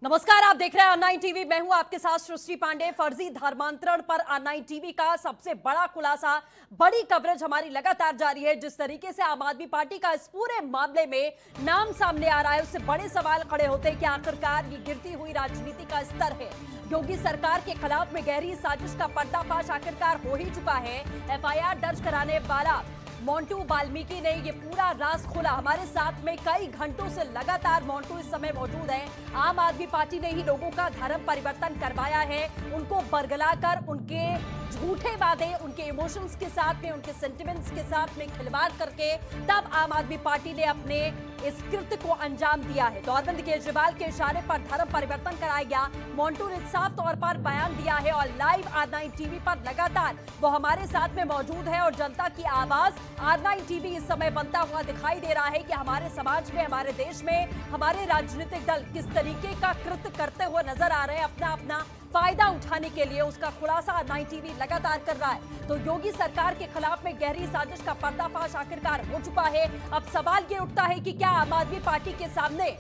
नमस्कार, आप देख रहे हैं ऑनलाइन टीवी। मैं हूं आपके साथ सृष्टि पांडे। फर्जी धर्मांतरण पर ऑनलाइन टीवी का सबसे बड़ा खुलासा, बड़ी कवरेज हमारी लगातार जारी है। जिस तरीके से आम आदमी पार्टी का इस पूरे मामले में नाम सामने आ रहा है, उससे बड़े सवाल खड़े होते हैं कि आखिरकार ये गिरती हुई राजनीति का स्तर है। योगी सरकार के खिलाफ में गहरी साजिश का पर्दाफाश आखिरकार हो ही चुका है। एफआईआर दर्ज कराने वाला मोंटू वाल्मीकि ने ये पूरा राज खोला। हमारे साथ में कई घंटों से लगातार मोंटू इस समय मौजूद है। आम आदमी पार्टी ने ही लोगों का धर्म परिवर्तन करवाया है, उनको बरगलाकर उनके झूठे वादे, उनके इमोशंस के साथ में, उनके सेंटिमेंट्स के साथ में खिलवाड़ करके तब आम आदमी पार्टी ने अपने इस कृत्य को अंजाम दिया है। तो अरविंद केजरीवाल के इशारे पर धर्म परिवर्तन कराया गया। मोंटू ने साफ तौर पर बयान दिया है और लाइव ऑनलाइन टीवी पर लगातार वो हमारे साथ में मौजूद है और जनता की आवाज ऑनलाइन टीवी इस समय बनता हुआ दिखाई दे रहा है कि हमारे समाज में, हमारे देश में हमारे राजनीतिक दल किस तरीके का कृत्य करते हुए नजर आ रहे हैं। अपना अपना फायदा उठाने के लिए उसका खुलासा ऑनलाइन टीवी लगातार कर रहा है। तो योगी सरकार के खिलाफ में गहरी साजिश का पर्दाफाश आखिरकार हो चुका है। अब सवाल ये उठता है कि क्या आम आदमी पार्टी के सामने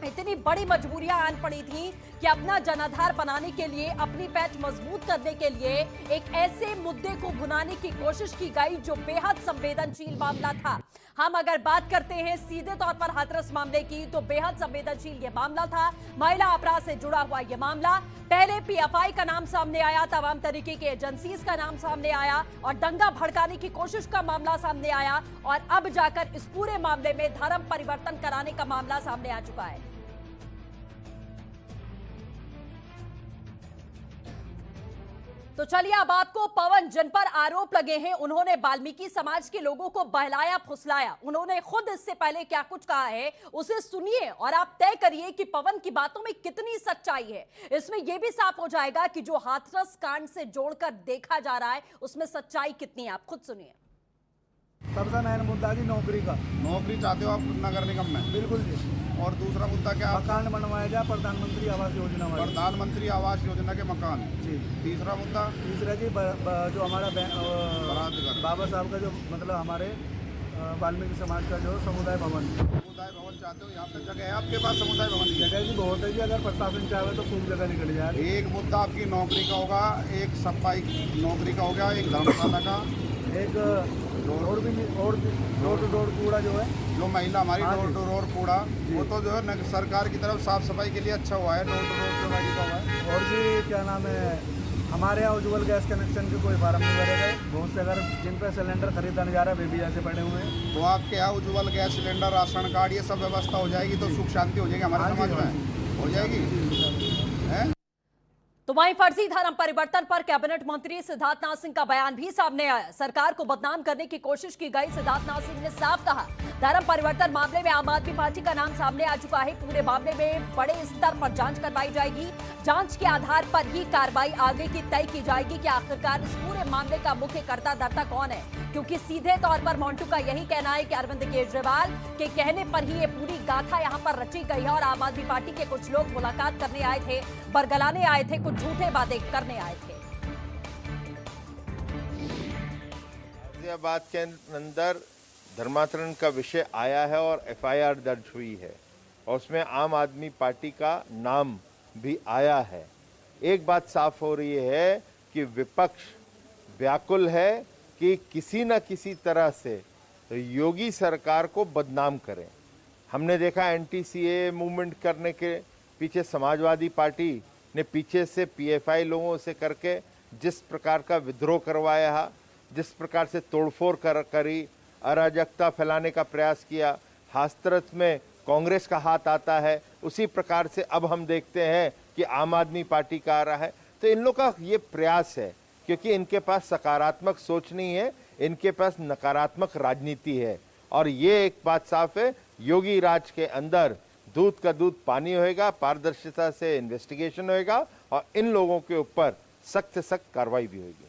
इतनी बड़ी मजबूरियां आन पड़ी थी कि अपना जनाधार बनाने के लिए, अपनी पैठ मजबूत करने के लिए एक ऐसे मुद्दे को भुनाने की कोशिश की गई जो बेहद संवेदनशील मामला था। हम अगर बात करते हैं सीधे तौर पर हाथरस मामले की, तो बेहद संवेदनशील यह मामला था। महिला अपराध से जुड़ा हुआ यह मामला। पहले पीएफआई का नाम सामने आया, तमाम तरीके के एजेंसीज का नाम सामने आया और दंगा भड़काने की कोशिश का मामला सामने आया और अब जाकर इस पूरे मामले में धर्म परिवर्तन कराने का मामला सामने आ चुका है। तो चलिए, अब आपको पवन जिन पर आरोप लगे हैं, उन्होंने वाल्मीकि समाज के लोगों को बहलाया फुसलाया, उन्होंने खुद इससे पहले क्या कुछ कहा है उसे सुनिए और आप तय करिए कि पवन की बातों में कितनी सच्चाई है। इसमें यह भी साफ हो जाएगा कि जो हाथरस कांड से जोड़कर देखा जा रहा है उसमें सच्चाई कितनी है। आप खुद सुनिए। सबसे मेन मुद्दा जी नौकरी का। नौकरी चाहते हो आप नगर निगम में? बिल्कुल जी। और दूसरा मुद्दा क्या? मकान बनवाया जाए प्रधानमंत्री आवास योजना में। प्रधानमंत्री आवास योजना के मकान जी। तीसरा मुद्दा? तीसरा जी जो हमारा बाबा साहब का जो मतलब हमारे वाल्मीकि समाज का जो समुदाय भवन चाहते हो, यहाँ पे जगह है आपके पास समुदाय भवन की? जगह जी बहुत है जी, अगर प्रशासन चाहे तो खूब जगह निकल जाए। एक मुद्दा आपकी नौकरी का होगा, एक सफाई नौकरी का हो गया, एक धर्मशाला का, एक और डोर टू डोर कूड़ा जो है, जो महिला हमारी डोर टू डोर कूड़ा, वो तो जो है सरकार की तरफ साफ सफाई के लिए अच्छा हुआ है, डोर टू डोर जो हुआ है। और जी क्या नाम है, हमारे यहाँ उज्ज्वल गैस कनेक्शन के कोई फार्म नहीं भरे गए। बहुत से अगर जिन पे सिलेंडर खरीदने जा रहा है वे भी ऐसे पड़े हुए हैं। तो आपके यहाँ उज्ज्वल गैस सिलेंडर, राशन कार्ड, ये सब व्यवस्था हो जाएगी तो सुख शांति हो जाएगी हमारे समाज में, हो जाएगी। तो वहीं फर्जी धर्म परिवर्तन पर कैबिनेट मंत्री सिद्धार्थनाथ सिंह का बयान भी सामने आया। सरकार को बदनाम करने की कोशिश की गई। सिद्धार्थनाथ सिंह ने साफ कहा, धर्म परिवर्तन मामले में आम आदमी पार्टी का नाम सामने आ चुका है। पूरे मामले में बड़े स्तर पर जांच करवाई जाएगी। जांच के आधार पर ही कार्रवाई आगे की तय की जाएगी कि आखिरकार इस पूरे मामले का मुख्य कर्ता धर्ता कौन है। क्योंकि सीधे तौर पर मोंटू का यही कहना है कि अरविंद केजरीवाल के कहने पर ही ये पूरी गाथा यहाँ पर रची गई है और आम आदमी पार्टी के कुछ लोग मुलाकात करने आए थे, बरगलाने आए थे, कुछ झूठे वादे करने आए थे। गाजियाबाद के अंदर धर्मांतरण का विषय आया है और एफआईआर दर्ज हुई है और उसमें आम आदमी पार्टी का नाम भी आया है। एक बात साफ हो रही है कि विपक्ष व्याकुल है कि किसी न किसी तरह से योगी सरकार को बदनाम करें। हमने देखा एंटी-सीए मूवमेंट करने के पीछे समाजवादी पार्टी ने पीछे से पीएफआई लोगों से करके जिस प्रकार का विद्रोह करवाया, जिस प्रकार से तोड़फोड़ करी, अराजकता फैलाने का प्रयास किया, हाथरस में कांग्रेस का हाथ आता है, उसी प्रकार से अब हम देखते हैं कि आम आदमी पार्टी का आ रहा है। तो इन लोगों का ये प्रयास है क्योंकि इनके पास सकारात्मक सोच नहीं है, इनके पास नकारात्मक राजनीति है। और ये एक बात साफ है, योगी राज के अंदर दूध का दूध पानी होएगा, पारदर्शिता से इन्वेस्टिगेशन होएगा और इन लोगों के ऊपर सख्त से सख्त कार्रवाई भी होगी।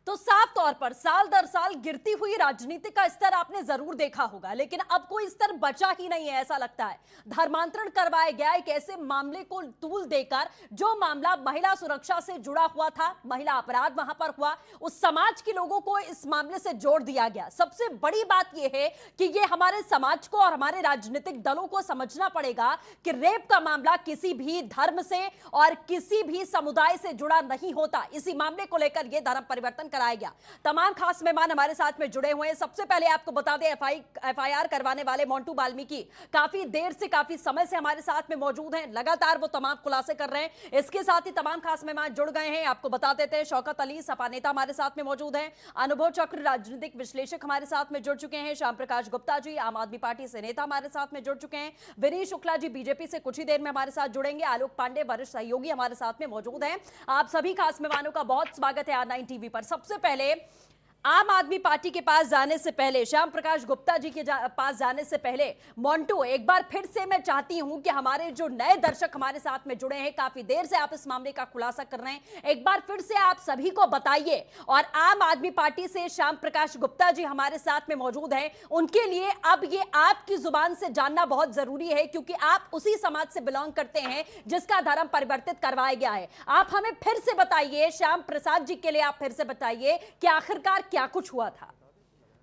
तो साफ तौर पर साल दर साल गिरती हुई राजनीति का स्तर आपने जरूर देखा होगा, लेकिन अब कोई स्तर बचा ही नहीं है ऐसा लगता है। धर्मांतरण करवाया गया एक ऐसे मामले को तूल देकर जो मामला महिला सुरक्षा से जुड़ा हुआ था, महिला अपराध वहां पर हुआ, उस समाज के लोगों को इस मामले से जोड़ दिया गया। सबसे बड़ी बात यह है कि यह हमारे समाज को और हमारे राजनीतिक दलों को समझना पड़ेगा कि रेप का मामला किसी भी धर्म से और किसी भी समुदाय से जुड़ा नहीं होता। इसी मामले को लेकर यह धर्म परिवर्तन कराया गया। तमाम खास मेहमान हमारे साथ में जुड़े हुए हैं। सबसे पहले आपको बता दें, एफआईआर करवाने वाले मोंटू बाल्मीकि काफी देर से, काफी समय से हमारे साथ में मौजूद हैं। लगातार वो तमाम खुलासे कर रहे हैं। इसके साथ ही तमाम खास मेहमान जुड़ गए हैं। आपको बता देते हैं, शौकत अली सपा नेता हमारे साथ में मौजूद हैं। अनुभव चक्र राजनीतिक विश्लेषक हमारे साथ में जुड़ चुके हैं। श्याम प्रकाश गुप्ता जी आम आदमी पार्टी से नेता हमारे साथ में जुड़ चुके हैं। विनीत शुक्ला जी बीजेपी से कुछ ही देर में हमारे साथ जुड़ेंगे। आलोक पांडे वरिष्ठ सहयोगी हमारे साथ में मौजूद हैं। आप सभी खास मेहमानों का बहुत स्वागत है R9 टीवी पर। सबसे पहले आम आदमी पार्टी के पास जाने से पहले, श्याम प्रकाश गुप्ता जी के पास जाने से पहले, मोंटू एक बार फिर से मैं चाहती हूं कि हमारे जो नए दर्शक हमारे साथ में जुड़े हैं, काफी देर से आप इस मामले का खुलासा कर रहे हैं, एक बार फिर से आप सभी को बताइए। और आम आदमी पार्टी से श्याम प्रकाश गुप्ता जी हमारे साथ में मौजूद हैं, उनके लिए अब ये आपकी जुबान से जानना बहुत जरूरी है, क्योंकि आप उसी समाज से बिलोंग करते हैं जिसका धर्म परिवर्तित करवाया गया है। आप हमें फिर से बताइए, श्याम प्रसाद जी के लिए आप फिर से बताइए कि आखिरकार क्या कुछ हुआ था।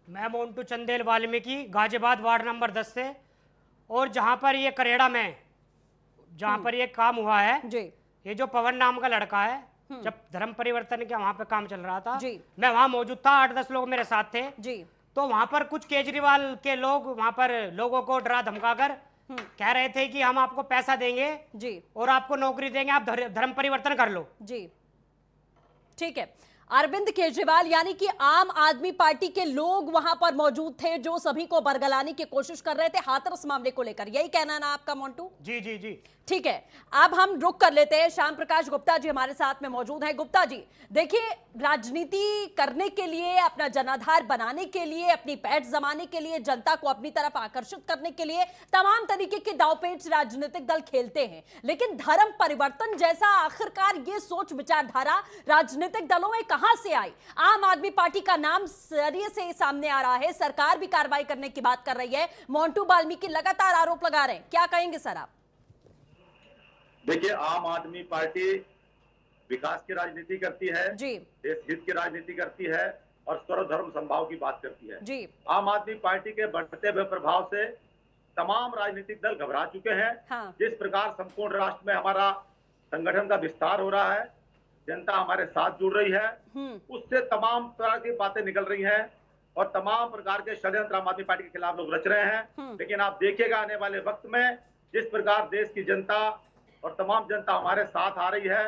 मैं मोंटू चंदेल वाल्मीकि, गाजियाबाद वार्ड नंबर 10 से, और जहां पर ये करेड़ा में जहां पर ये काम हुआ है जी, ये जो पवन नाम का लड़का है, जब धर्म परिवर्तन के वहां पे काम चल रहा था जी, मैं वहां मौजूद था, 8-10 लोग मेरे साथ थे जी। तो वहां पर कुछ केजरीवाल के लोग वहां पर लोगों को डरा धमकाकर कह रहे थे कि हम आपको पैसा देंगे जी और आपको नौकरी देंगे, आप धर्म परिवर्तन कर लो जी। ठीक है, अरविंद केजरीवाल यानी कि आम आदमी पार्टी के लोग वहां पर मौजूद थे जो सभी को बरगलाने की कोशिश कर रहे थे हाथरस मामले को लेकर, यही कहना ना आपका मोंटू? जी जी जी ठीक है, अब हम रुक कर लेते हैं। श्याम प्रकाश गुप्ता जी हमारे साथ में मौजूद हैं। गुप्ता जी देखिए, राजनीति करने के लिए, अपना जनाधार बनाने के लिए, अपनी पैठ जमाने के लिए, जनता को अपनी तरफ आकर्षित करने के लिए तमाम तरीके के दांवपेच राजनीतिक दल खेलते हैं, लेकिन धर्म परिवर्तन जैसा आखिरकार ये सोच विचारधारा राजनीतिक दलों में कहां से आई? आम आदमी पार्टी का नाम सरिये से सामने आ रहा है, सरकार भी कार्रवाई करने की बात कर रही है, मोंटू बाल्मीकि लगातार आरोप लगा रहे हैं, क्या कहेंगे सर आप? देखिए, आम आदमी पार्टी विकास की राजनीति करती है जी, देश हित की राजनीति करती है और सर्वधर्म संभाव की बात करती है जी। आम आदमी पार्टी के बढ़ते हुए प्रभाव से तमाम राजनीतिक दल घबरा चुके हैं। हाँ। जिस प्रकार संपूर्ण राष्ट्र में हमारा संगठन का विस्तार हो रहा है, जनता हमारे साथ जुड़ रही है, उससे तमाम तरह की बातें निकल रही हैं और तमाम प्रकार के षड्यंत्र आम आदमी पार्टी के खिलाफ लोग रच रहे हैं। लेकिन आप देखिएगा आने वाले वक्त में जिस प्रकार देश की जनता और तमाम जनता हमारे साथ आ रही है,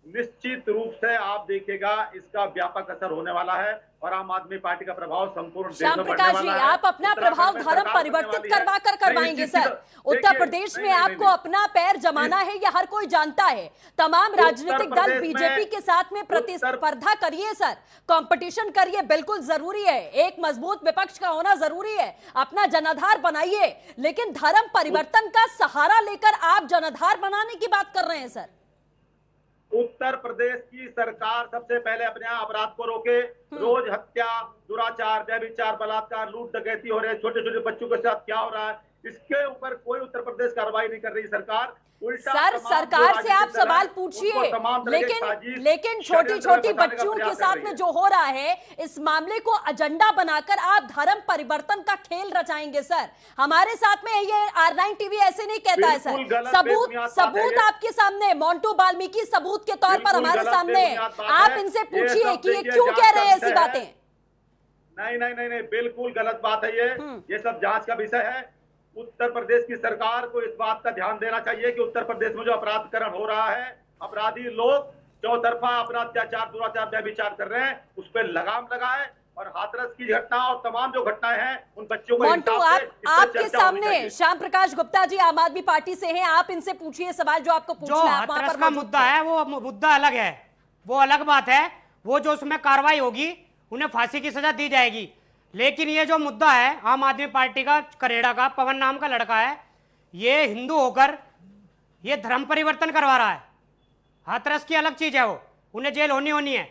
निश्चित रूप से आप देखिएगा इसका व्यापक असर होने वाला है और आम आदमी पार्टी का प्रभाव संपूर्ण देश में बढ़ने वाला है। आप अपना प्रभाव धर्म परिवर्तित करवा कर करवाएंगे सर? उत्तर प्रदेश में आपको अपना पैर जमाना है, यह हर कोई जानता है। तमाम राजनीतिक दल बीजेपी के साथ में प्रतिस्पर्धा करिए सर, कंपटीशन करिए, बिल्कुल जरूरी है, एक मजबूत विपक्ष का होना जरूरी है, अपना जनाधार बनाइए, लेकिन धर्म परिवर्तन का सहारा लेकर आप जनाधार बनाने की बात कर रहे हैं सर। उत्तर प्रदेश की सरकार सबसे पहले अपने यहाँ अपराध को रोके। रोज हत्या, दुराचार, व्यभिचार, बलात्कार, लूट डकैती हो रहे हैं, छोटे छोटे बच्चों के साथ क्या हो रहा है, इसके ऊपर कोई उत्तर प्रदेश कार्रवाई नहीं कर रही सरकार। सर, सरकार से आप सवाल पूछिए, लेकिन छोटी छोटी बच्चियों के साथ में जो हो रहा है, इस मामले को एजेंडा बनाकर आप धर्म परिवर्तन का खेल रचाएंगे सर। हमारे साथ में ये R9 टीवी ऐसे नहीं कहता है सर। सबूत आपके सामने, मोंटू बाल्मीकि सबूत के तौर पर हमारे सामने, आप इनसे पूछिए कि ये क्यों कह रहे हैं ऐसी बातें। नहीं नहीं नहीं नहीं, बिल्कुल गलत बात है ये सब जांच का विषय है। उत्तर प्रदेश की सरकार को इस बात का ध्यान देना चाहिए कि उत्तर प्रदेश में जो अपराधकरण हो रहा है, अपराधी लोग चौतरफा अपना अत्याचार, दुराचार, व्यभिचार कर रहे हैं, उस पर लगाम लगाए और हाथरस की घटना और तमाम जो घटनाएं हैं उन बच्चों को आपके सामने श्याम प्रकाश गुप्ता जी आम आदमी पार्टी से हैं, आप इनसे पूछिए सवाल जो आपको पूछना है। हाथरस का मुद्दा है वो मुद्दा अलग है, वो अलग बात है, वो जो उसमें कार्रवाई होगी उन्हें फांसी की सजा दी जाएगी। लेकिन ये जो मुद्दा है आम आदमी पार्टी का, करेड़ा का, पवन नाम का लड़का है, ये हिंदू होकर ये धर्म परिवर्तन करवा रहा है। हाथरस की अलग चीज है, वो उन्हें जेल होनी है।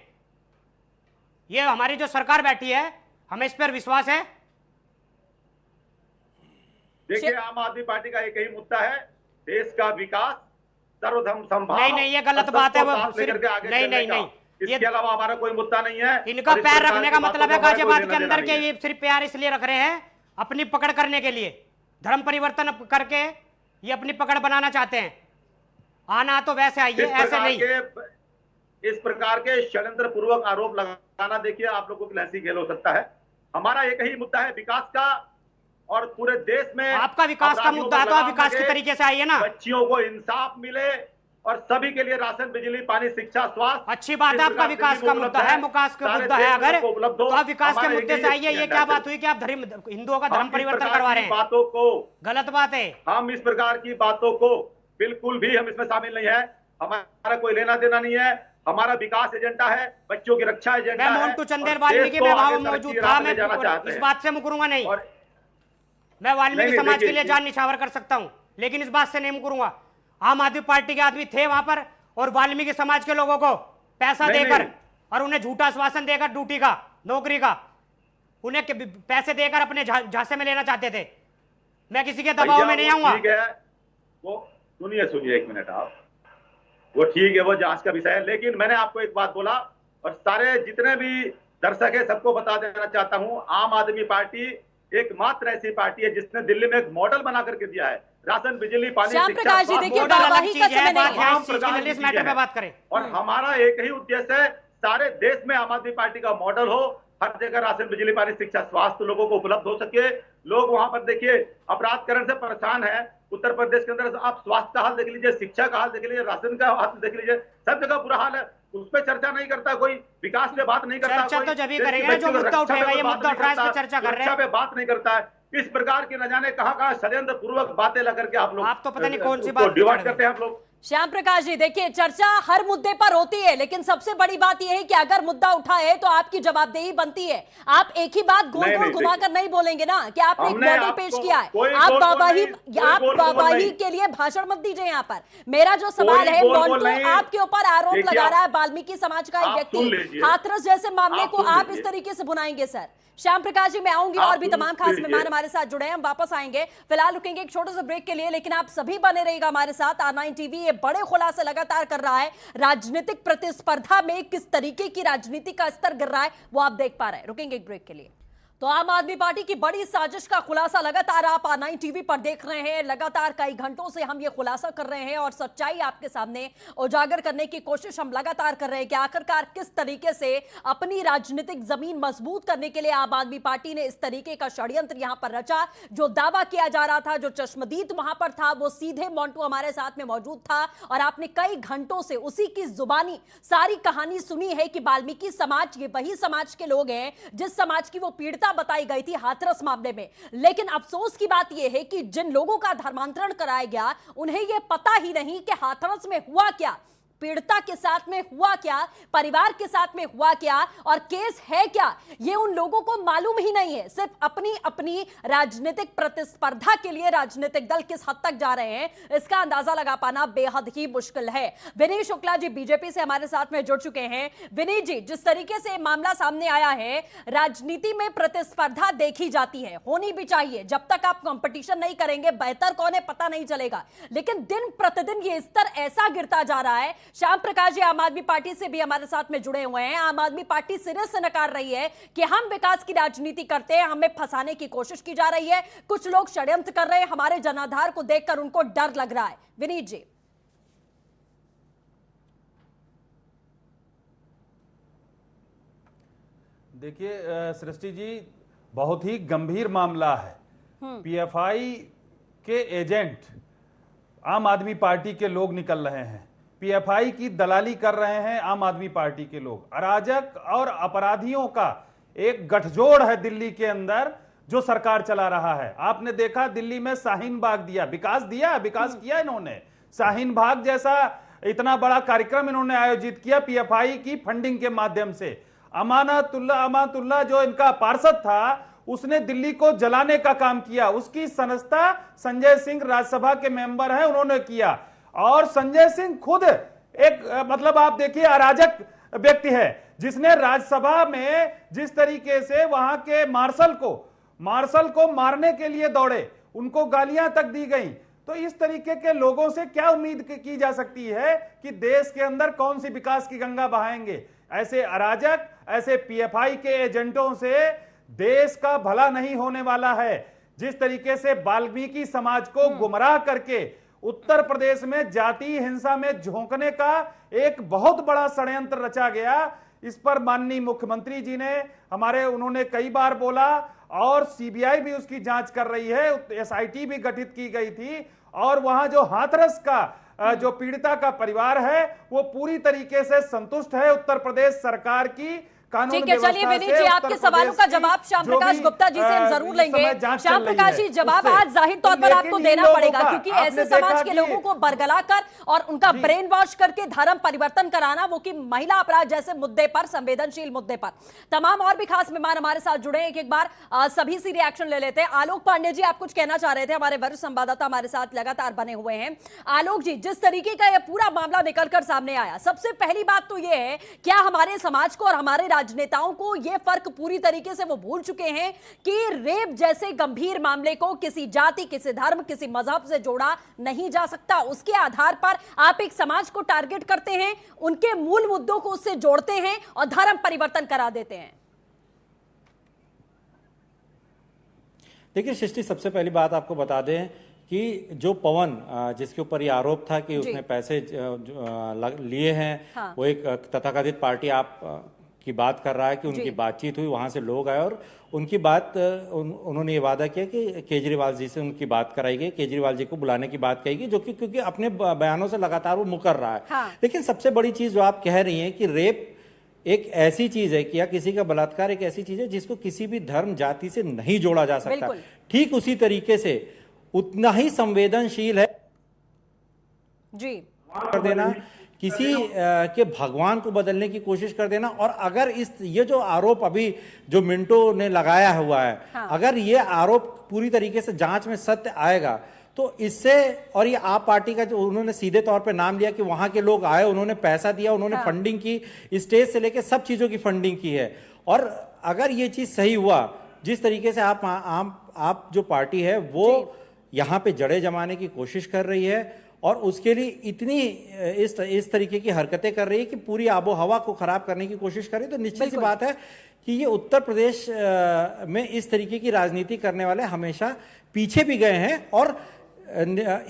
ये हमारी जो सरकार बैठी है, हमें इस पर विश्वास है। देखिए, आम आदमी पार्टी का एक ही मुद्दा है, देश का विकास, सर्वधर्म समभाव। नहीं, ये गलत बात है। वो नहीं, इसके अलावा हमारा कोई मुद्दा नहीं है। इनका पैर रखने का मतलब है गाजियाबाद के अंदर के, ये सिर्फ पैर इसलिए रख रहे हैं अपनी पकड़ करने के लिए, धर्म परिवर्तन करके ये अपनी पकड़ बनाना चाहते हैं। आना तो वैसे आइए, ऐसे नहीं। इस प्रकार के षड्यंत्र पूर्वक आरोप लगाना, देखिए आप लोगों की हंसी खेल हो सकता है। हमारा एक ही मुद्दा है विकास का, और पूरे देश में आपका विकास का मुद्दा है तो आप विकास के तरीके से आइए ना। बच्चियों को इंसाफ मिले और सभी के लिए राशन, बिजली, पानी, शिक्षा, स्वास्थ्य। अच्छी बात है, आपका विकास का मुद्दा है, विकास का मुद्दा है। अगर तो आप विकास के मुद्दे से आइए। ये क्या बात हुई कि आप हिंदुओं का धर्म परिवर्तन करवा रहे हैं? बातों को गलत बात है। हम इस प्रकार की बातों को बिल्कुल भी हम इसमें शामिल नहीं है। हमारा कोई लेना देना नहीं है। हमारा विकास एजेंडा है, बच्चों की रक्षा एजेंडा है। मैं मोंटू चंदेल वाल्मीकि में वहां मौजूद था, मैं इस बात से मुकरूंगा नहीं। मैं वाल्मीकि समाज के लिए जान निछावर कर सकता हूं, लेकिन इस बात से नहीं मुकरूंगा। आम आदमी पार्टी के आदमी थे वहां पर और वाल्मीकि समाज के लोगों को पैसा देकर और उन्हें झूठा आश्वासन देकर ड्यूटी का, नौकरी का, उन्हें पैसे देकर अपने झांसे में लेना चाहते थे। मैं किसी के दबाव में नहीं आऊंगा। ठीक है, वो सुनिए एक मिनट आप, वो ठीक है, वो जांच का विषय है। लेकिन मैंने आपको एक बात बोला और सारे जितने भी दर्शक है सबको बता देना चाहता हूं, आम आदमी पार्टी एकमात्र ऐसी पार्टी है जिसने दिल्ली में एक मॉडल बना करके दिया है। राशन, बिजली, पानी, श्याम प्रकाश जी, देखिए वाहवाही का समय नहीं है। बात करें। और हमारा एक ही उद्देश्य है, सारे देश में आम आदमी पार्टी का मॉडल हो, हर जगह राशन, बिजली, पानी, शिक्षा, स्वास्थ्य लोगों को उपलब्ध हो सके। लोग वहां पर देखिए अपराधकरण से परेशान है। उत्तर प्रदेश के अंदर आप स्वास्थ्य का हाल देख लीजिए, शिक्षा का हाल देख लीजिए, राशन का हाल देख लीजिए, सब जगह बुरा हाल है। उस पर चर्चा नहीं करता कोई, विकास पे बात नहीं करता। चर्चा तो जब ही करेंगे जो मुद्दा उठेगा, ये मुद्दा उठा है, इस पे चर्चा कर रहे हैं। पे बात नहीं करता है। इस प्रकार की न जाने कहां षड्यंत्र पूर्वक बातें लगा के आप लोग, आप तो पता नहीं कौन सी बात डिवाइड करते हैं आप लोग। श्याम प्रकाश जी, देखिए चर्चा हर मुद्दे पर होती है, लेकिन सबसे बड़ी बात यह है कि अगर मुद्दा उठा है तो आपकी जवाबदेही बनती है। आप एक ही बात गोल गोल घुमाकर नहीं बोलेंगे ना कि आपने एक मॉडल पेश किया है। आप वाहवाही के लिए भाषण मत दीजिए। यहाँ पर मेरा जो सवाल है, मोंटू आपके ऊपर आरोप लगा रहा है वाल्मीकि समाज का एक व्यक्ति, हाथरस जैसे मामले को आप इस तरीके से बुनाएंगे। सर श्याम प्रकाश जी, मैं आऊंगी और भी तमाम खास मेहमान हमारे साथ जुड़े हैं, हम वापस आएंगे। फिलहाल रुकेंगे एक छोटे से ब्रेक के लिए, लेकिन आप सभी बने रहिएगा हमारे साथ। R9 टीवी ये बड़े खुलासे लगातार कर रहा है। राजनीतिक प्रतिस्पर्धा में किस तरीके की राजनीति का स्तर गिर रहा है वो आप देख पा रहे हैं। रुकेंगे एक ब्रेक के लिए। तो आम आदमी पार्टी की बड़ी साजिश का खुलासा लगातार आप R9 टीवी पर देख रहे हैं। लगातार कई घंटों से हम ये खुलासा कर रहे हैं और सच्चाई आपके सामने उजागर करने की कोशिश हम लगातार कर रहे हैं कि आखिरकार किस तरीके से अपनी राजनीतिक जमीन मजबूत करने के लिए आम आदमी पार्टी ने इस तरीके का षड्यंत्र यहां पर रचा। जो दावा किया जा रहा था, जो चश्मदीद वहां पर था, वो सीधे मोंटू हमारे साथ में मौजूद था और आपने कई घंटों से उसी की जुबानी सारी कहानी सुनी है कि वाल्मीकि समाज ये वही समाज के लोग हैं जिस समाज की वो पीड़िता बताई गई थी हाथरस मामले में। लेकिन अफसोस की बात यह है कि जिन लोगों का धर्मांतरण कराया गया उन्हें यह पता ही नहीं कि हाथरस में हुआ क्या, पीड़िता के साथ में हुआ क्या, परिवार के साथ में हुआ क्या और केस है क्या, ये उन लोगों को मालूम ही नहीं है। सिर्फ अपनी अपनी राजनीतिक प्रतिस्पर्धा के लिए राजनीतिक दल किस हद तक जा रहे हैं इसका अंदाजा लगा पाना बेहद ही मुश्किल है। विनीत शुक्ला जी बीजेपी से हमारे साथ में जुड़ चुके हैं। विनीत जी, जिस तरीके से मामला सामने आया है, राजनीति में प्रतिस्पर्धा देखी जाती है, होनी भी चाहिए। जब तक आप कंपटीशन नहीं करेंगे बेहतर कौन है पता नहीं चलेगा, लेकिन दिन प्रतिदिन ये स्तर ऐसा गिरता जा रहा है। श्याम प्रकाश जी आम आदमी पार्टी से भी हमारे साथ में जुड़े हुए हैं। आम आदमी पार्टी सिरे से नकार रही है कि हम विकास की राजनीति करते हैं, हमें फंसाने की कोशिश की जा रही है, कुछ लोग षड्यंत्र कर रहे हैं, हमारे जनाधार को देखकर उनको डर लग रहा है। विनीत जी। देखिए सृष्टि जी, बहुत ही गंभीर मामला है। पीएफआई के एजेंट आम आदमी पार्टी के लोग निकल रहे हैं, पीएफआई की दलाली कर रहे हैं आम आदमी पार्टी के लोग। अराजक और अपराधियों का एक गठजोड़ है दिल्ली के अंदर जो सरकार चला रहा है। आपने देखा दिल्ली में शाहीन बाग दिया, विकास किया इन्होंने। शाहीन बाग जैसा इतना बड़ा कार्यक्रम इन्होंने आयोजित किया पीएफआई की फंडिंग के माध्यम से। अमानतुल्लाह जो इनका पार्षद था, उसने दिल्ली को जलाने का काम किया। उसकी संस्था संजय सिंह राज्यसभा के मेंबर हैं, उन्होंने किया। और संजय सिंह खुद एक मतलब आप देखिए अराजक व्यक्ति है जिसने राज्यसभा में जिस तरीके से वहां के मार्शल को मारने के लिए दौड़े, उनको गालियां तक दी गई। तो इस तरीके के लोगों से क्या उम्मीद की जा सकती है कि देश के अंदर कौन सी विकास की गंगा बहाएंगे? ऐसे अराजक, ऐसे पीएफआई के एजेंटों से देश का भला नहीं होने वाला है। जिस तरीके से वाल्मीकि समाज को गुमराह करके उत्तर प्रदेश में जातीय हिंसा में झोंकने का एक बहुत बड़ा षड्यंत्र रचा गया, इस पर माननीय मुख्यमंत्री जी ने उन्होंने कई बार बोला और सीबीआई भी उसकी जांच कर रही है, एसआईटी भी गठित की गई थी और वहां जो हाथरस का जो पीड़िता का परिवार है वो पूरी तरीके से संतुष्ट है उत्तर प्रदेश सरकार की कानून ठीक है। चलिए विनीत जी, आपके सवालों का जवाब श्याम प्रकाश गुप्ता जी से हम जरूर लेंगे। श्याम प्रकाश जी, जवाब आज जाहिर तौर पर आपको देना पड़ेगा, क्योंकि ऐसे समाज के लोगों को बरगलाकर और उनका ब्रेन वॉश करके धर्म परिवर्तन कराना, वो कि महिला अपराध जैसे मुद्दे पर, संवेदनशील मुद्दे पर। तमाम और भी खास मेहमान हमारे साथ जुड़े हैं, एक बार सभी से रिएक्शन ले लेते हैं। आलोक पांडे जी, आप कुछ कहना चाह रहे थे, हमारे वरिष्ठ संवाददाता हमारे साथ लगातार बने हुए हैं। आलोक जी, जिस तरीके का यह पूरा मामला निकलकर सामने आया, सबसे पहली बात तो यह है, क्या हमारे समाज को और हमारे राजनेताओं को यह फर्क पूरी तरीके से वो भूल चुके हैं कि रेप जैसे गंभीर मामले को किसी जाति, किसी धर्म, किसी मजहब से जोड़ा नहीं जा सकता? उसके आधार पर आप एक समाज को टारगेट करते हैं, उनके मूल मुद्दों को उससे जोड़ते हैं और धर्म परिवर्तन करा देते हैं। देखिए सृष्टि, सबसे पहली बात आपको बता दें कि जो पवन जिसके ऊपर ये आरोप था कि उसने पैसे लिए हैं, हाँ। वो एक तथाकथित पार्टी आप की बात कर रहा है कि उनकी बातचीत हुई, वहां से लोग आए और उनकी बात उन्होंने ये वादा किया कि केजरीवाल जी से उनकी बात कराई गई, केजरीवाल जी को बुलाने की बात कही गई, जो कि क्योंकि अपने बयानों से लगातार वो मुकर रहा है। हाँ। लेकिन सबसे बड़ी चीज जो आप कह रही हैं कि रेप एक ऐसी चीज है कि या किसी का बलात्कार एक ऐसी चीज है जिसको किसी भी धर्म जाति से नहीं जोड़ा जा सकता, ठीक उसी तरीके से उतना ही संवेदनशील है जी कर देना, किसी के भगवान को बदलने की कोशिश कर देना। और अगर ये जो आरोप अभी जो मिंटो ने लगाया हुआ है, हाँ। अगर ये आरोप पूरी तरीके से जांच में सत्य आएगा तो इससे, और ये आप पार्टी का जो उन्होंने सीधे तौर पे नाम लिया कि वहां के लोग आए, उन्होंने पैसा दिया, उन्होंने हाँ। फंडिंग की, स्टेज से लेकर सब चीजों की फंडिंग की है। और अगर ये चीज सही हुआ, जिस तरीके से आप जो पार्टी है वो यहाँ पे जड़े जमाने की कोशिश कर रही है और उसके लिए इतनी इस तरीके की हरकतें कर रही है कि पूरी आबो हवा को खराब करने की कोशिश कर रही है, तो निश्चित सी बात है कि ये उत्तर प्रदेश में इस तरीके की राजनीति करने वाले हमेशा पीछे भी गए हैं। और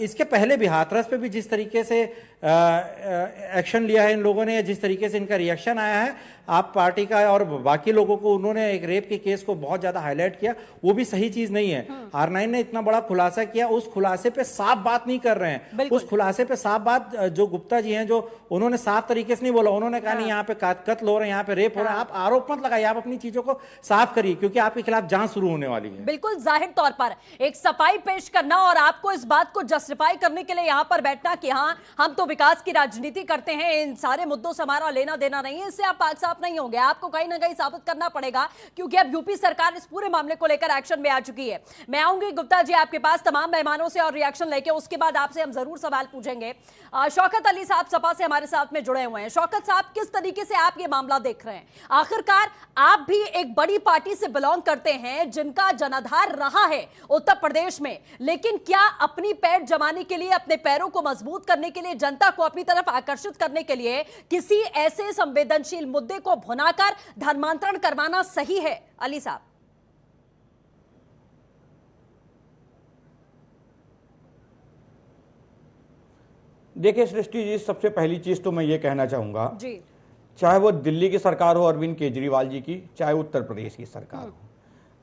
इसके पहले भी हाथरस पे भी जिस तरीके से एक्शन लिया है इन लोगों ने, जिस तरीके से इनका रिएक्शन आया है आप पार्टी का और बाकी लोगों को, उन्होंने एक रेप के केस को बहुत ज्यादा हाईलाइट किया, वो भी सही चीज नहीं है। R9 ने इतना बड़ा खुलासा किया, उस खुलासे पे साफ बात नहीं कर रहे हैं, उस खुलासे पे साफ बात जो गुप्ता जी हैं, जो उन्होंने साफ तरीके से नहीं बोला, उन्होंने कहा नहीं यहाँ पे कत्ल हो रहे हैं, यहाँ पे रेप हो रहा है। आप आरोप मत लगाइए, आप अपनी चीजों को साफ करिए, क्योंकि आपके खिलाफ जांच शुरू होने वाली है। बिल्कुल जाहिर तौर पर एक सफाई पेश करना और आपको इस बात को जस्टिफाई करने के लिए यहाँ पर बैठना कि हाँ हम तो विकास की राजनीति करते हैं, इन सारे मुद्दों से हमारा लेना देना नहीं है, इससे आप पाक साफ नहीं होंगे। आपको कहीं ना कहीं साबित करना पड़ेगा, क्योंकि अब यूपी सरकार इस पूरे मामले को लेकर एक्शन में आ चुकी है। मैं आऊंगी गुप्ता जी आपके पास तमाम मेहमानों से और रिएक्शन लेके, उसके बाद आपसे हम जरूर सवाल पूछेंगे। शौकत अली साहब सपा से हमारे साथ में जुड़े हुए हैं। शौकत साहब, किस तरीके से आप ये मामला देख रहे हैं? आखिरकार आप भी एक बड़ी पार्टी से बिलोंग करते हैं जिनका जनाधार रहा है उत्तर प्रदेश में, लेकिन क्या अपनी पैर जमाने के लिए, अपने पैरों को मजबूत करने के लिए, जनता को अपनी तरफ आकर्षित करने के लिए किसी ऐसे संवेदनशील मुद्दे को भुनाकर धर्मांतरण करवाना सही है? अली साहब। देखिए सृष्टि जी, सबसे पहली चीज तो मैं ये कहना चाहूंगा जी, चाहे वो दिल्ली की सरकार हो अरविंद केजरीवाल जी की, चाहे उत्तर प्रदेश की सरकार हो,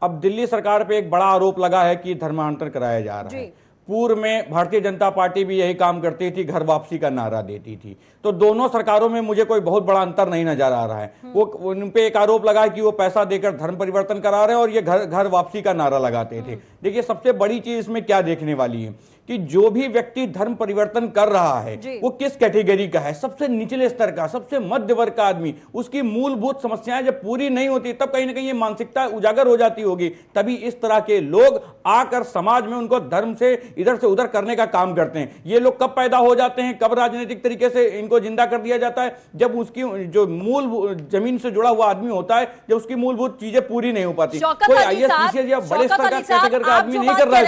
अब दिल्ली सरकार पे एक बड़ा आरोप लगा है कि धर्मांतरण कराया जा रहा है। पूर्व में भारतीय जनता पार्टी भी यही काम करती थी, घर वापसी का नारा देती थी। तो दोनों सरकारों में मुझे कोई बहुत बड़ा अंतर नहीं नजर आ रहा है। वो उन पे एक आरोप लगा है कि वो पैसा देकर धर्म परिवर्तन करा रहे हैं और ये घर वापसी का नारा लगाते थे। देखिए सबसे बड़ी चीज इसमें क्या देखने वाली है कि जो भी व्यक्ति धर्म परिवर्तन कर रहा है वो किस कैटेगरी का है, सबसे निचले स्तर का, सबसे मध्य वर्ग का आदमी, उसकी मूलभूत समस्याएं जब पूरी नहीं होती तब कहीं ना कहीं ये मानसिकता उजागर हो जाती होगी। तभी इस तरह के लोग आकर समाज में उनको धर्म से इधर से उधर करने का काम करते हैं। ये लोग कब पैदा हो जाते हैं, कब राजनीतिक तरीके से इनको जिंदा कर दिया जाता है, जब उसकी जो मूल जमीन से जुड़ा हुआ आदमी होता है, जब उसकी मूलभूत चीजें पूरी नहीं हो पाती। कोई आईएएस पीसीएस या बड़े स्तर का कैटेगरी का आदमी नहीं कर रहा है,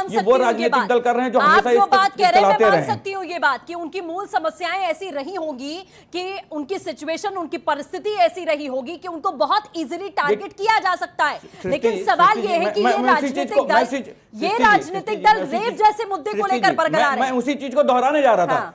ये वो राजनीतिक दल कर रहे हैं जो हमेशा जो बात कह रहे हैं मैं मान हैं। सकती हूँ ये बात कि उनकी मूल समस्याएं ऐसी रही होंगी कि उनकी सिचुएशन, उनकी परिस्थिति ऐसी रही होगी कि उनको बहुत इजीली टारगेट किया जा सकता है। लेकिन सवाल ये है कि ये राजनीतिक दल रेप जैसे मुद्दे को लेकर बरकरार है। मैं उसी चीज को दोहराने जा रहा था।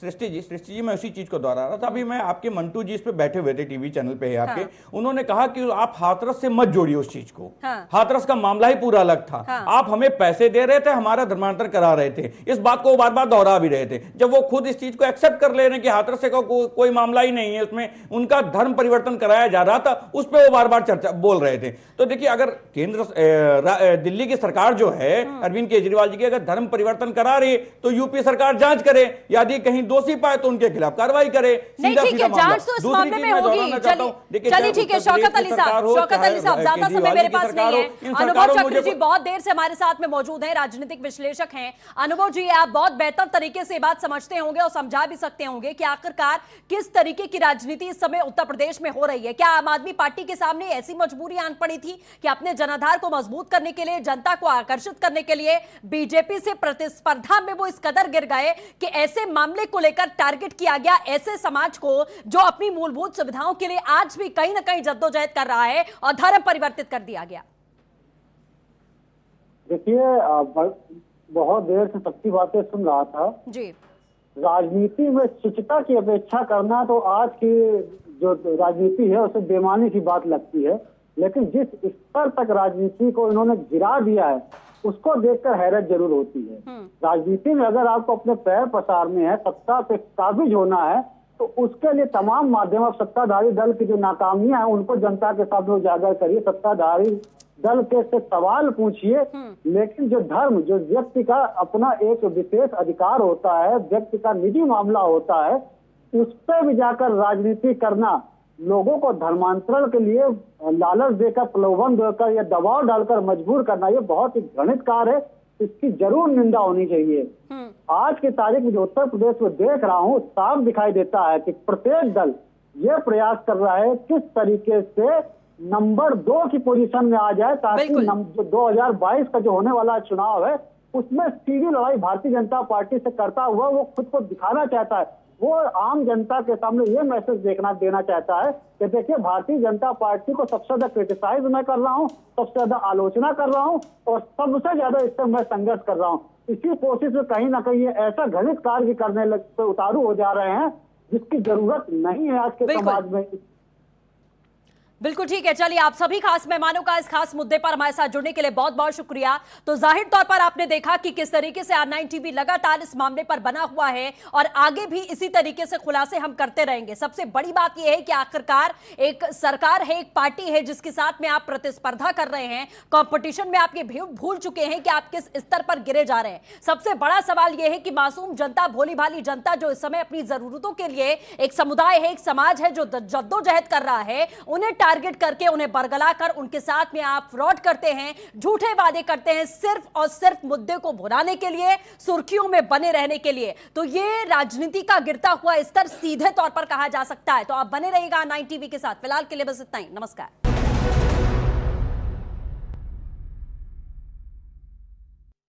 सृष्टि जी मैं उसी चीज को दोहरा रहा था। अभी मैं आपके मंटू जी इस पे बैठे हुए थे, टीवी चैनल पे है आपके, उन्होंने कहा कि आप हाथरस से मत जोड़िए उस चीज को। हाथरस का मामला ही पूरा अलग था। आप हमें पैसे दे रहे थे, हमारा धर्मांतर करा रहे थे, इस बात को बार बार दोहरा भी रहे थे। जब वो खुद इस चीज को एक्सेप्ट कर ले रहे हैं कि हाथरस से कोई मामला ही नहीं है, उसमें उनका धर्म परिवर्तन कराया जा रहा था, उस पर वो बार बार चर्चा बोल रहे थे। तो देखिए, अगर दिल्ली की सरकार जो है अरविंद केजरीवाल जी की अगर धर्म परिवर्तन करा रही है तो यूपी सरकार जांच करे, यदि कहीं दोषी पाए तो उनके खिलाफ कार्रवाई करे। नहीं ठीक है, जांच तो इस मामले में होगी। चलिए ठीक है, शौकत अली साहब ज्यादा समय मेरे पास नहीं है। अनुभव चक्र जी बहुत देर से हमारे साथ में मौजूद हैं, राजनीतिक विश्लेषक हैं। अनुभव जी, आप बहुत बेहतर तरीके से बात समझते होंगे और समझा भी सकते होंगे कि आखिरकार किस तरीके की राजनीति इस समय उत्तर प्रदेश में हो रही है। क्या आम आदमी पार्टी के सामने ऐसी मजबूरी आन पड़ी थी कि अपने जनाधार को मजबूत करने के लिए, जनता को आकर्षित करने के लिए बीजेपी से प्रतिस्पर्धा में वो इस कदर गिर गए कि ऐसे मामले को लेकर टारगेट किया गया ऐसे समाज को जो अपनी मूलभूत सुविधाओं के लिए आज भी कहीं ना कहीं जद्दोजहद कर रहा है, और धर्म परिवर्तित कर दिया गया? देखिए, बहुत देर से सबकी बातें सुन रहा था जी। राजनीति में शुचिता की अपेक्षा करना तो आज की जो राजनीति है उसे बेमानी की बात लगती है, लेकिन जिस स्तर तक राजनीति को इन्होंने गिरा दिया है उसको देखकर हैरत जरूर होती है। राजनीति में अगर आपको अपने पैर पसारने हैं, सत्ता पे काबिज होना है, तो उसके लिए तमाम माध्यम, सत्ताधारी दल की जो नाकामियां हैं उनको जनता के सामने उजागर करिए, सत्ताधारी दल के से सवाल पूछिए। लेकिन जो धर्म, जो व्यक्ति का अपना एक विशेष अधिकार होता है, व्यक्ति का निजी मामला होता है, उस पर भी जाकर राजनीति करना, लोगों को धर्मांतरण के लिए लालच देकर, प्रलोभन देकर या दबाव डालकर मजबूर करना, ये बहुत ही घृणित कार्य है। इसकी जरूर निंदा होनी चाहिए। आज की तारीख में जो उत्तर प्रदेश में देख रहा हूँ, साफ दिखाई देता है कि प्रत्येक दल ये प्रयास कर रहा है किस तरीके से नंबर 2 की पोजीशन में आ जाए, ताकि जो 2022 का जो होने वाला चुनाव है उसमें सीधी लड़ाई भारतीय जनता पार्टी से करता हुआ वो खुद को दिखाना चाहता है। वो आम जनता के सामने ये मैसेज देना चाहता है कि देखिए, भारतीय जनता पार्टी को सबसे ज्यादा क्रिटिसाइज मैं कर रहा हूँ, सबसे ज्यादा आलोचना कर रहा हूँ और सबसे ज्यादा इससे मैं संघर्ष कर रहा हूँ। इसी कोशिश में कहीं ना कहीं ऐसा घृणित कार्य भी करने पे उतारू हो जा रहे हैं जिसकी जरूरत नहीं है आज के समाज में। बिल्कुल ठीक है। चलिए, आप सभी खास मेहमानों का इस खास मुद्दे पर हमारे साथ जुड़ने के लिए बहुत बहुत शुक्रिया। तो जाहिर तौर पर आपने देखा कि किस तरीके से R9 टीवी लगातार इस मामले पर बना हुआ है और आगे भी इसी तरीके से खुलासे हम करते रहेंगे। सबसे बड़ी बात यह है कि आखिरकार एक सरकार है, एक पार्टी है जिसके साथ में आप प्रतिस्पर्धा कर रहे हैं, कंपटीशन में आप ये भूल चुके हैं कि आप किस स्तर पर गिरे जा रहे हैं। सबसे बड़ा सवाल यह है कि मासूम जनता, भोली भाली जनता जो इस समय अपनी जरूरतों के लिए एक समुदाय है, एक समाज है जो जद्दोजहद कर रहा है, उन्हें टारगेट करके, उन्हें बरगला कर उनके साथ में आप फ्रॉड करते हैं, झूठे वादे करते हैं, सिर्फ और सिर्फ मुद्दे को भुनाने के लिए, सुर्खियों में बने रहने के लिए। तो ये राजनीति का गिरता हुआ स्तर सीधे तौर पर कहा जा सकता है। तो आप बने रहिएगा R9 टीवी के साथ। फिलहाल के लिए बस इतना ही। नमस्कार।